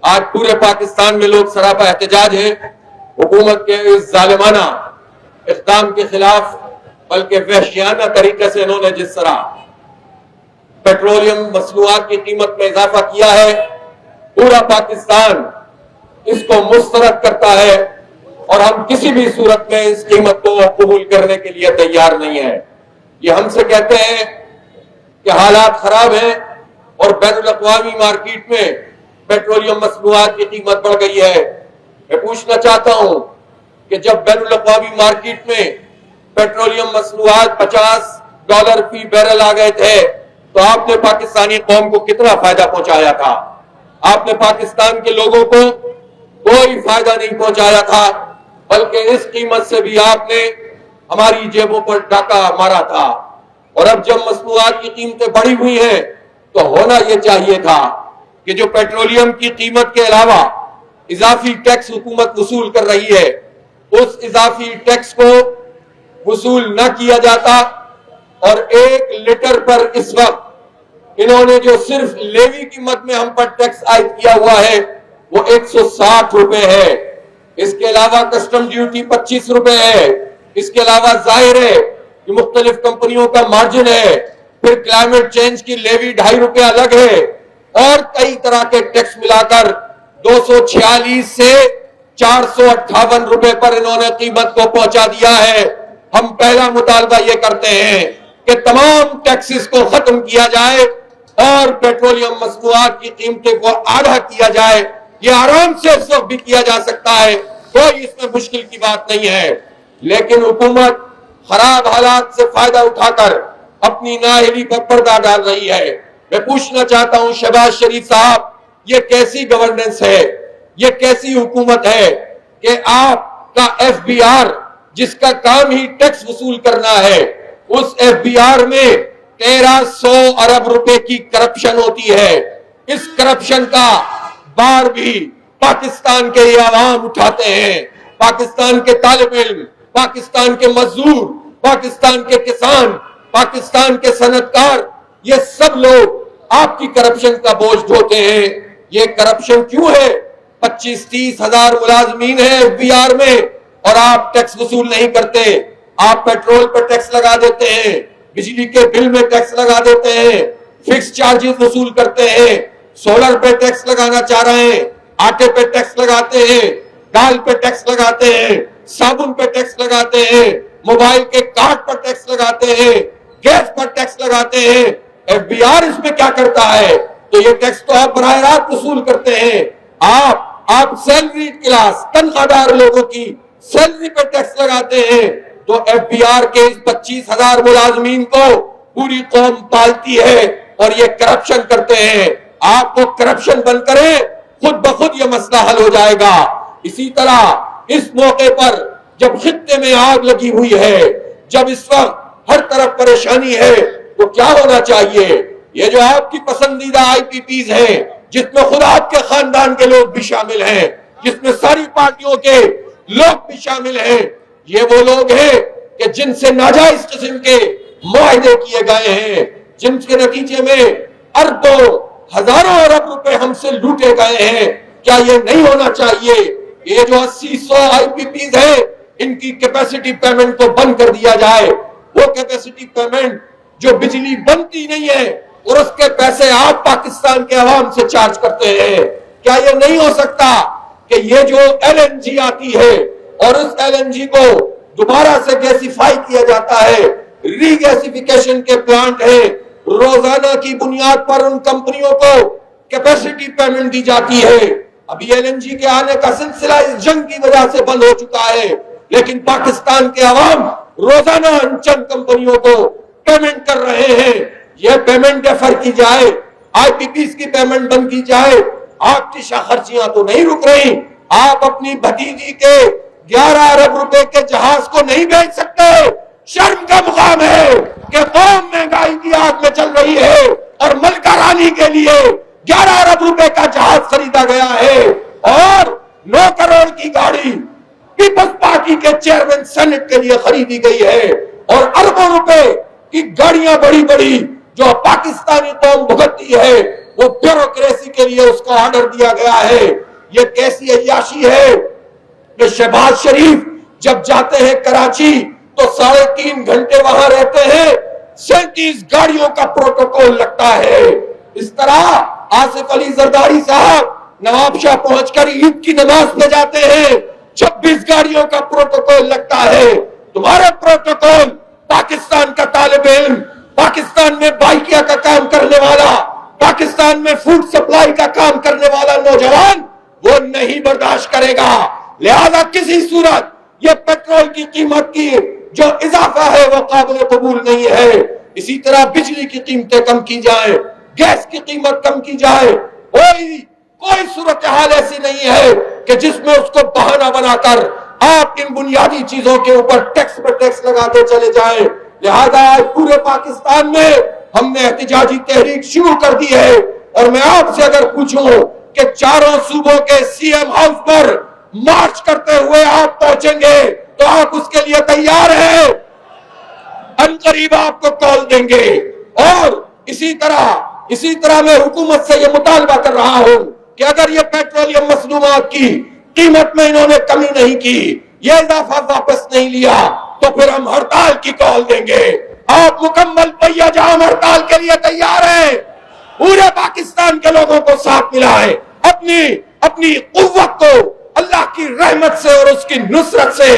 آج پورے پاکستان میں لوگ سراپا احتجاج ہے حکومت کے اس ظالمانہ اقدام کے خلاف، بلکہ وحشیانہ طریقے سے انہوں نے جس طرح پیٹرولیم مصنوعات کی قیمت میں اضافہ کیا ہے، پورا پاکستان اس کو مسترد کرتا ہے اور ہم کسی بھی صورت میں اس قیمت کو قبول کرنے کے لیے تیار نہیں ہے۔ یہ ہم سے کہتے ہیں کہ حالات خراب ہیں اور بین الاقوامی مارکیٹ میں پیٹرولیم مصنوعات کی قیمت بڑھ گئی ہے۔ میں پوچھنا چاہتا ہوں کہ جب بین الاقوامی مارکیٹ میں پیٹرولیم مصنوعات $50 فی بیرل آ گئے تھے تو آپ نے پاکستانی قوم کو کتنا فائدہ پہنچایا تھا؟ آپ نے پاکستان کے لوگوں کو کوئی فائدہ نہیں پہنچایا تھا، بلکہ اس قیمت سے بھی آپ نے ہماری جیبوں پر ڈاکہ مارا تھا۔ اور اب جب مصنوعات کی قیمتیں بڑھی ہوئی ہیں تو ہونا یہ چاہیے تھا کہ جو پیٹرولیم کی قیمت کے علاوہ اضافی ٹیکس حکومت وصول کر رہی ہے، اس اضافی ٹیکس کو وصول نہ کیا جاتا، اور 1 لیٹر پر اس وقت انہوں نے جو صرف لیوی قیمت میں ہم پر ٹیکس عائد کیا ہوا ہے وہ $160 ہے۔ اس کے علاوہ کسٹم ڈیوٹی $25 ہے۔ اس کے علاوہ ظاہر ہے کہ مختلف کمپنیوں کا مارجن ہے، پھر کلائمیٹ چینج کی لیوی $2.5 الگ ہے، اور کئی طرح کے ٹیکس ملا کر 246 سے $458 پر انہوں نے قیمت کو پہنچا دیا ہے۔ ہم پہلا مطالبہ یہ کرتے ہیں کہ تمام ٹیکسز کو ختم کیا جائے اور پیٹرولیم مصنوعات کی قیمتیں کو آدھا کیا جائے۔ یہ آرام سے اس وقت بھی کیا جا سکتا ہے، کوئی اس میں مشکل کی بات نہیں ہے، لیکن حکومت خراب حالات سے فائدہ اٹھا کر اپنی نااہلی پر پردہ ڈال رہی ہے۔ میں پوچھنا چاہتا ہوں شہباز شریف صاحب، یہ کیسی گورننس ہے، یہ کیسی حکومت ہے کہ آپ کا FBR جس کا کام ہی ٹیکس وصول کرنا ہے، اس FBR میں 1300 ارب روپے کی کرپشن ہوتی ہے۔ اس کرپشن کا بار بھی پاکستان کے یہ عوام اٹھاتے ہیں، پاکستان کے طالب علم، پاکستان کے مزدور، پاکستان کے کسان، پاکستان کے صنعتکار، یہ سب لوگ آپ کی کرپشن کا بوجھ ڈھوتے ہیں۔ یہ کرپشن کیوں ہے؟ 25-30 ہزار ملازمین ہیں FBR میں اور آپ ٹیکس وصول نہیں کرتے۔ آپ پیٹرول پر ٹیکس لگا دیتے ہیں، بجلی کے بل میں ٹیکس لگا دیتے ہیں، فکس چارجز وصول کرتے ہیں، سولر پہ ٹیکس لگانا چاہ رہے ہیں، آٹے پہ ٹیکس لگاتے ہیں، دال پہ ٹیکس لگاتے ہیں، صابن پہ ٹیکس لگاتے ہیں، موبائل کے کارڈ پر ٹیکس لگاتے ہیں، گیس پر ٹیکس لگاتے ہیں۔ FBR اس میں کیا کرتا ہے؟ تو یہ ٹیکس تو آپ براہ راست وصول کرتے ہیں۔ آپ سیلری کلاس، تنخواہ دار لوگوں کی سیلری پہ ٹیکس لگاتے ہیں، تو FBR کے اس 25,000 ملازمین کو پوری قوم پالتی ہے اور یہ کرپشن کرتے ہیں۔ آپ کو کرپشن بند کریں، خود بخود یہ مسئلہ حل ہو جائے گا۔ اسی طرح اس موقع پر جب خطے میں آگ لگی ہوئی ہے، جب اس وقت ہر طرف پریشانی ہے، تو کیا ہونا چاہیے؟ یہ جو آپ کی پسندیدہ IPPs ہیں، جس میں خود آپ کے خاندان کے لوگ بھی شامل ہیں، جس میں ساری پارٹیوں کے لوگ بھی شامل ہیں، یہ وہ لوگ ہیں کہ جن سے ناجائز قسم کے معاہدے کیے گئے ہیں، جن کے نتیجے میں اربوں ہزاروں ارب روپے ہم سے لوٹے گئے ہیں۔ کیا یہ نہیں ہونا چاہیے؟ یہ جو 80-100 IPPs ہیں، ان کی کیپیسٹی پیمنٹ کو بند کر دیا جائے۔ وہ کیپیسٹی پیمنٹ جو بجلی بنتی نہیں ہے اور اس کے پیسے آپ پاکستان کے عوام سے چارج کرتے ہیں۔ کیا یہ نہیں ہو سکتا کہ یہ جو LNG آتی ہے اور اس LNG کو دوبارہ سے گیسیفائی کیا جاتا ہے، ری گیسیفیکیشن کے پلانٹ ہیں، روزانہ کی بنیاد پر ان کمپنیوں کو کیپیسٹی پیمنٹ دی جاتی ہے۔ ابھی LNG کے آنے کا سلسلہ اس جنگ کی وجہ سے بند ہو چکا ہے، لیکن پاکستان کے عوام روزانہ ان چند کمپنیوں کو پیمنٹ کر رہے ہیں۔ یہ پیمنٹ ڈیفر کی جائے، IPPs کی پیمنٹ بند کی جائے۔ آپ کی خرچیاں تو نہیں رک رہی، آپ اپنی بھتیجی کے 11 ارب روپے کے جہاز کو نہیں بیچ سکتے۔ شرم کا مقام ہے کہ قوم مہنگائی کی آگ میں چل رہی ہے اور ملکہ رانی کے لیے 11 ارب روپے کا جہاز خریدا گیا ہے، اور 9 کروڑ کی گاڑی پیپلز پارٹی کے چیئرمین سینٹ کے لیے خریدی گئی ہے، اور اربوں روپے کی گاڑیاں بڑی بڑی جو پاکستانی قوم بھگتتی ہے، وہ بیوروکریسی کے لیے اس کو آرڈر دیا گیا ہے. یہ کیسی عیاشی ہے کہ شہباز شریف جب جاتے ہیں کراچی تو 3.5 گھنٹے وہاں رہتے ہیں, 37 گاڑیوں کا پروٹوکول لگتا ہے. اس طرح آصف علی زرداری صاحب نواب شاہ پہنچ کر عید کی نماز پہ جاتے ہیں, 26 گاڑیوں کا پروٹوکول لگتا ہے. تمہارا پروٹوکول پاکستان کا طالب علم, پاکستان میں بائکیا کا کام کرنے والا, پاکستان میں فوڈ سپلائی کا کام کرنے والا نوجوان وہ نہیں برداشت کرے گا. لہذا کسی صورت یہ پیٹرول کی قیمت کی جو اضافہ ہے وہ قابل قبول نہیں ہے. اسی طرح بجلی کی قیمتیں کم کی جائیں, گیس کی قیمت کم کی جائے. کوئی صورتحال ایسی نہیں ہے کہ جس میں اس کو بہانہ بنا کر آپ ان بنیادی چیزوں کے اوپر ٹیکس پر ٹیکس لگاتے چلے جائیں. لہذا آج پورے پاکستان میں ہم نے احتجاجی تحریک شروع کر دی ہے, اور میں آپ سے اگر پوچھوں کہ چاروں صوبوں کے سی ایم ہاؤس پر مارچ کرتے ہوئے آپ پہنچیں گے تو آپ اس کے لیے تیار ہیں؟ ان قریب آپ کو کال دیں گے. اور اسی طرح میں حکومت سے یہ مطالبہ کر رہا ہوں کہ اگر یہ پیٹرولیم مصنوعات کی قیمت میں انہوں نے کمی نہیں کی, یہ اضافہ واپس نہیں لیا, تو پھر ہم ہڑتال کی کال دیں گے. آپ مکمل پہیہ جام ہڑتال کے لیے تیار ہیں؟ پورے پاکستان کے لوگوں کو ساتھ ملائیں, اپنی قوت کو اللہ کی رحمت سے اور اس کی نصرت سے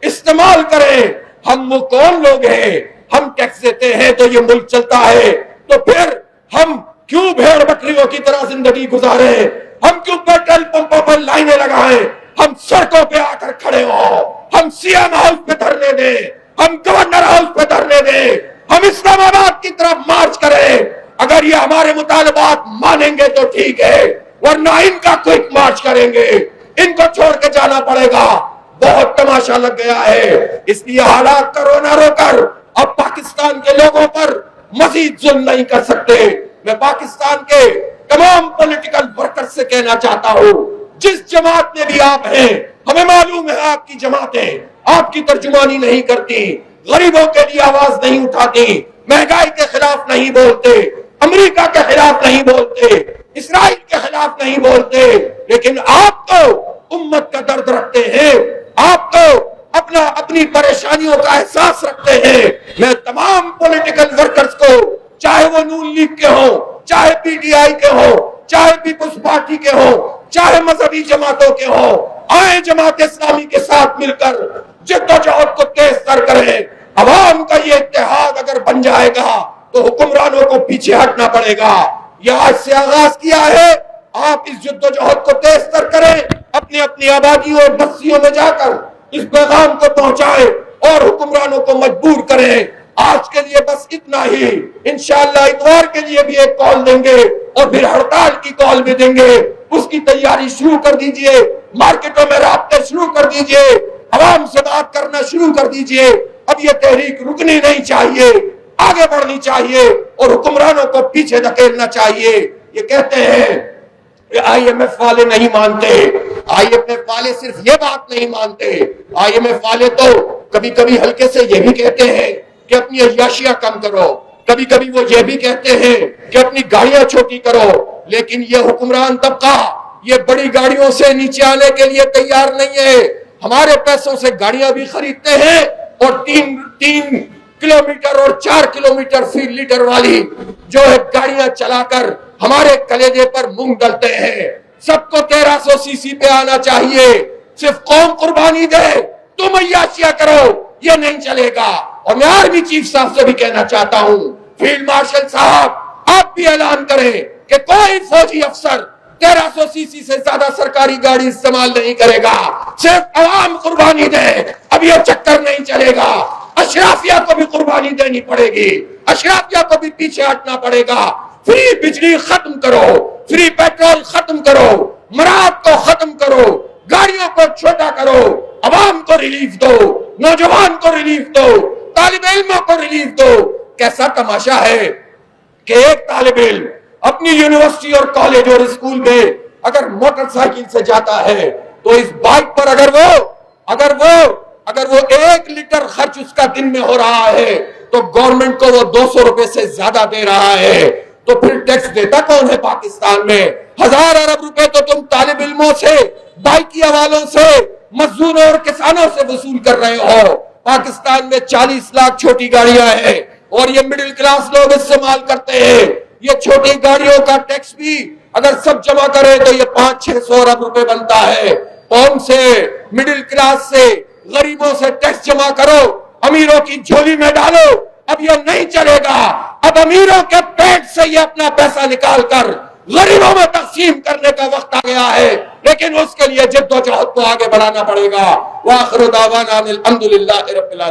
استعمال کریں. ہم وہ کون لوگ ہیں؟ ہم ٹیکس دیتے ہیں تو یہ ملک چلتا ہے, تو پھر ہم کیوں بھیڑ بکریوں کی طرح زندگی گزاریں؟ ہم کیوں پیٹرول پمپوں پر لائنیں لگائیں؟ ہم سڑکوں پہ آ کر کھڑے ہوں, ہم سی ایم ہاؤس پہ دھرنے دیں, ہم گورنر ہاؤس پہ دھرنے دیں, ہم اسلام آباد کی طرف مارچ کریں. اگر یہ ہمارے مطالبات مانیں گے تو ٹھیک ہے, ورنہ ان کا کوئک مارچ کریں گے. ان کو چھوڑ کے جانا پڑے گا. بہت تماشا لگ گیا ہے, اس لیے حالات کا رونا رو کر اب پاکستان کے لوگوں پر مزید ظلم نہیں کر سکتے. میں پاکستان کے تمام پولیٹیکل ورکر سے کہنا چاہتا ہوں, جس جماعت میں بھی آپ ہیں, ہمیں معلوم ہے آپ کی جماعتیں آپ کی ترجمانی نہیں کرتی, غریبوں کے لیے آواز نہیں اٹھاتی, مہنگائی کے خلاف نہیں بولتے, امریکہ کے خلاف نہیں بولتے, اسرائیل کے خلاف نہیں بولتے, لیکن آپ تو امت کا درد رکھتے ہیں, آپ تو اپنی پریشانیوں کا احساس رکھتے ہیں. میں تمام پولیٹیکل ورکرز کو, چاہے وہ نون لیگ کے ہوں, چاہے پی ٹی آئی کے ہوں, چاہے پیپلز پارٹی کے ہوں, چاہے مذہبی جماعتوں کے ہوں, آئیں جماعت اسلامی کے ساتھ مل کر جدوجہد کو تیز تر کریں. عوام کا یہ اتحاد اگر بن جائے گا تو حکمرانوں کو پیچھے ہٹنا پڑے گا. یہ آج سے آغاز کیا ہے, آپ اس جدوجہد کو تیز تر کریں, اپنی آبادیوں اور بستیوں میں جا کر اس پیغام کو پہنچائیں اور حکمرانوں کو مجبور کریں. آج کے لیے بس اتنا ہی. انشاءاللہ اتوار کے لیے بھی ایک کال دیں گے اور پھر ہڑتال کی کال بھی دیں گے. اس کی تیاری شروع کر دیجئے, مارکیٹوں میں رابطے شروع کر دیجئے, عوام سے بات کرنا شروع کر دیجئے. اب یہ تحریک رکنی نہیں چاہیے, آگے بڑھنی چاہیے اور حکمرانوں کو پیچھے دھکیلنا چاہیے. یہ کہتے ہیں آئی ایم ایف والے نہیں مانتے, آئی ایم ایف والے صرف یہ بات نہیں مانتے, آئی ایم ایف والے تو کبھی کبھی ہلکے سے یہ بھی کہتے ہیں کہ اپنی عیاشیاں کم کرو, کبھی کبھی وہ یہ بھی کہتے ہیں کہ اپنی گاڑیاں چھوٹی کرو. لیکن یہ حکمران طبقہ یہ بڑی گاڑیوں سے نیچے آنے کے لیے تیار نہیں ہے. ہمارے پیسوں سے گاڑیاں بھی خریدتے ہیں اور 3 کلومیٹر اور 4 کلومیٹر فی لیٹر والی جو ہے گاڑیاں چلا کر ہمارے کلیجے پر مونگ ڈلتے ہیں. سب کو 1300 سی سی پہ آنا چاہیے, صرف قوم قربانی دے, تم عیاشیاں کرو, یہ نہیں چلے گا. اور میں آرمی چیف صاحب سے بھی کہنا چاہتا ہوں, فیلڈ مارشل صاحب آپ بھی اعلان کریں کہ کوئی فوجی افسر 1300 سی سی سے زیادہ سرکاری گاڑی استعمال نہیں کرے گا, صرف عوام قربانی دے. اب یہ چکر نہیں چلے گا, اشرافیہ کو بھی قربانی دینی پڑے گی, اشرافیہ کو بھی پیچھے ہٹنا پڑے گا. فری بجلی ختم کرو, فری پیٹرول ختم کرو, مراد کو ختم کرو, گاڑیوں کو چھوٹا کرو, عوام کو ریلیف دو, نوجوان کو ریلیف دو, طالب علموں کو ریلیف دو. کیسا تماشا ہے کہ ایک طالب علم اپنی یونیورسٹی اور کالج اور اسکول میں اگر موٹر سائیکل سے جاتا ہے تو اس بائک پر اگر وہ 1 لیٹر خرچ اس کا دن میں ہو رہا ہے تو گورنمنٹ کو وہ 200 روپے سے زیادہ دے رہا ہے. تو پھر ٹیکس دیتا کون ہے پاکستان میں؟ 1000 ارب روپے تو تم طالب علموں سے، بائکیہ والوں سے، مزدوروں اور کسانوں سے وصول کر رہے ہو۔ پاکستان میں 40 لاکھ چھوٹی گاڑیاں ہیں اور یہ مڈل کلاس لوگ استعمال کرتے ہیں۔ یہ چھوٹی گاڑیوں کا ٹیکس بھی اگر سب جمع کرے تو یہ 500-600 ارب روپے بنتا ہے۔ قوم سے، مڈل کلاس سے، غریبوں سے ٹیکس جمع کرو، امیروں کی جھولی میں ڈالو۔ اب یہ نہیں چلے گا۔ اب امیروں کے پیٹ سے یہ اپنا پیسہ نکال کر غریبوں میں تقسیم کرنے کا وقت آ گیا ہے، لیکن اس کے لیے جد و جہد کو آگے بڑھانا پڑے گا۔ وآخر دعوانا الحمدللہ رب العالمین۔